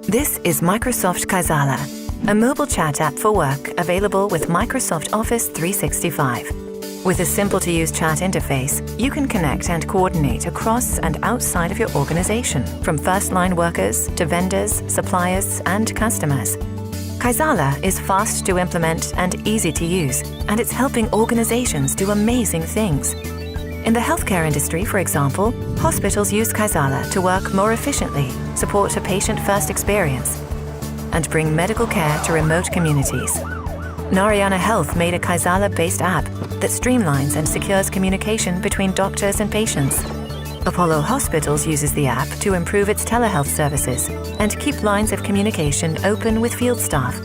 This is Microsoft Kaizala, a mobile chat app for work available with Microsoft Office 365. With a simple-to-use chat interface, you can connect and coordinate across and outside of your organization, from first-line workers to vendors, suppliers, and customers. Kaizala is fast to implement and easy to use, and it's helping organizations do amazing things. In the healthcare industry, for example, hospitals use Kaizala to work more efficiently, support a patient-first experience, and bring medical care to remote communities. Narayana Health made a Kaizala-based app that streamlines and secures communication between doctors and patients. Apollo Hospitals uses the app to improve its telehealth services and keep lines of communication open with field staff.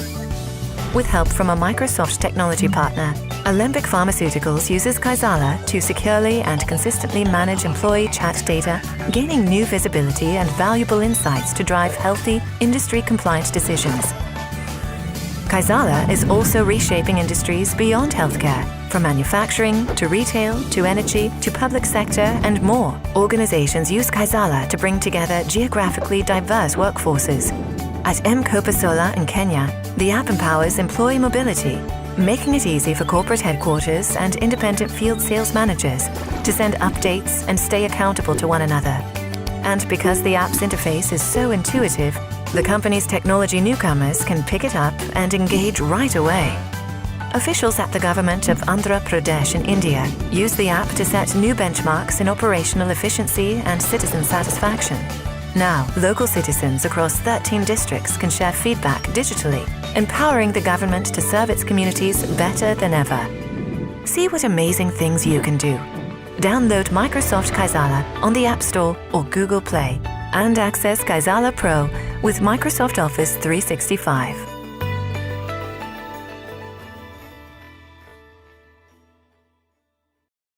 With help from a Microsoft technology partner, Alembic Pharmaceuticals uses Kaizala to securely and consistently manage employee chat data, gaining new visibility and valuable insights to drive healthy, industry-compliant decisions. Kaizala is also reshaping industries beyond healthcare, from manufacturing to retail to energy to public sector and more. Organizations use Kaizala to bring together geographically diverse workforces. At Copasola in Kenya, the app empowers employee mobility, making it easy for corporate headquarters and independent field sales managers to send updates and stay accountable to one another. And because the app's interface is so intuitive, the company's technology newcomers can pick it up and engage right away. Officials at the government of Andhra Pradesh in India use the app to set new benchmarks in operational efficiency and citizen satisfaction. Now, local citizens across 13 districts can share feedback digitally, empowering the government to serve its communities better than ever. See what amazing things you can do. Download Microsoft Kaizala on the App Store or Google Play and access Kaizala Pro with Microsoft Office 365.